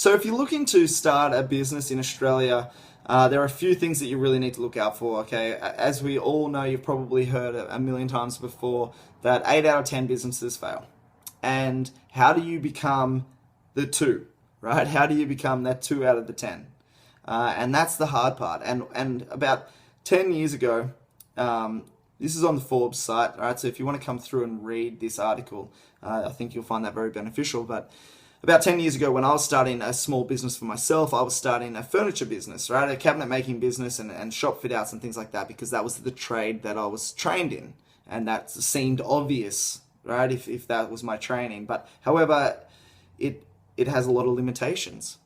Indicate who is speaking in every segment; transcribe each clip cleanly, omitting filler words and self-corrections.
Speaker 1: So if you're looking to start a business in Australia, there are a few things that you really need to look out for, okay? As we all know, you've probably heard a million times before that 8 out of 10 businesses fail. And how do you become the 2, right? How do you become that 2 out of the 10? And that's the hard part. And about 10 years ago, this is on the Forbes site, right? So if you want to come through and read this article, I think you'll find that very beneficial. But about 10 years ago, when I was starting a small business for myself, I was starting a furniture business, right? A cabinet making business and shop fit outs and things like that, because that was the trade that I was trained in. And that seemed obvious, right? If that was my training. But however, it has a lot of limitations,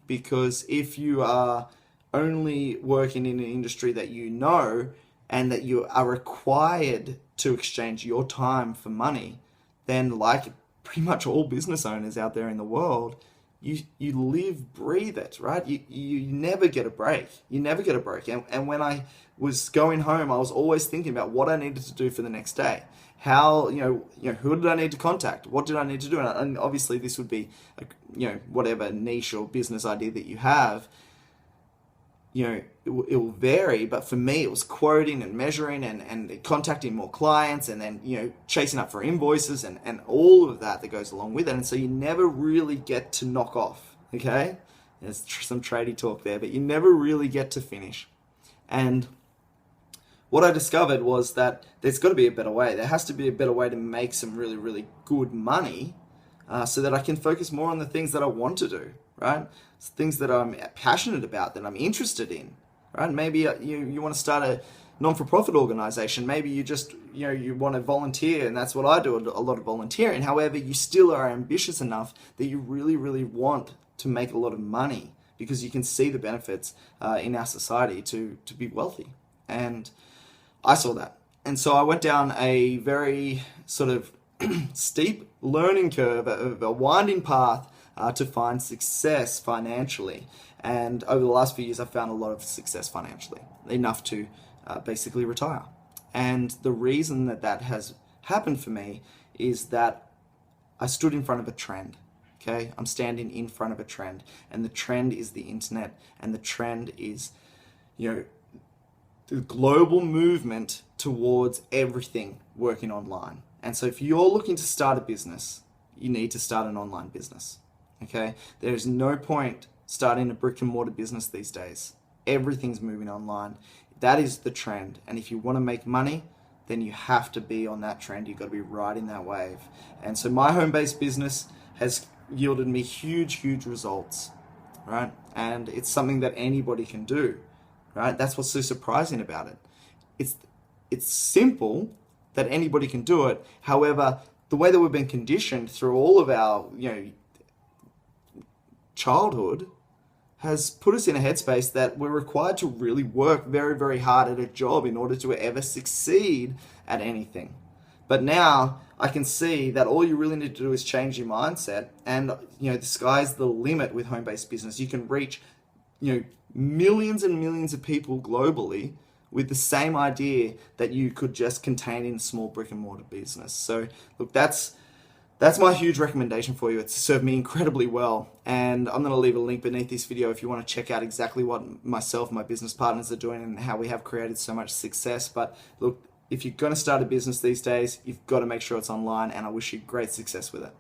Speaker 1: because if you are only working in an industry that you know and that you are required to exchange your time for money, then like pretty much all business owners out there in the world, you live, breathe it, right? You never get a break. You never get a break. And when I was going home, I was always thinking about what I needed to do for the next day. How, who did I need to contact? What did I need to do? And obviously this would be, whatever niche or business idea that you have, it will vary, but for me it was quoting and measuring and contacting more clients, and then chasing up for invoices and all of that goes along with it. And so you never really get to knock off, okay? There's some tradie talk there, but you never really get to finish. And what I discovered was that there's got to be a better way. There has to be a better way to make some really, really good money, so that I can focus more on the things that I want to do, right? It's things that I'm passionate about, that I'm interested in, right? Maybe you want to start a non-for-profit organization. Maybe you just, you want to volunteer, and that's what I do, a lot of volunteering. However, you still are ambitious enough that you really, really want to make a lot of money, because you can see the benefits in our society to be wealthy. And I saw that. And so I went down a very sort of steep learning curve, a winding path to find success financially. And over the last few years, I've found a lot of success financially, enough to basically retire. And the reason that has happened for me is that I stood in front of a trend. Okay, I'm standing in front of a trend, and the trend is the internet, and the trend is, the global movement towards everything working online. And so if you're looking to start a business, you need to start an online business. Okay, there is no point starting a brick and mortar business these days. Everything's moving online. That is the trend. And if you want to make money, then you have to be on that trend. You've got to be riding that wave. And so my home-based business has yielded me huge, huge results, right? And it's something that anybody can do, right? That's what's so surprising about it. It's simple that anybody can do it. However, the way that we've been conditioned through all of our, childhood has put us in a headspace that we're required to really work very, very hard at a job in order to ever succeed at anything. But now I can see that all you really need to do is change your mindset, and the sky's the limit with home-based business. You can reach millions and millions of people globally with the same idea that you could just contain in a small brick and mortar business. So look, that's my huge recommendation for you. It's served me incredibly well, and I'm going to leave a link beneath this video if you want to check out exactly what myself and my business partners are doing and how we have created so much success. But look, if you're going to start a business these days, you've got to make sure it's online, and I wish you great success with it.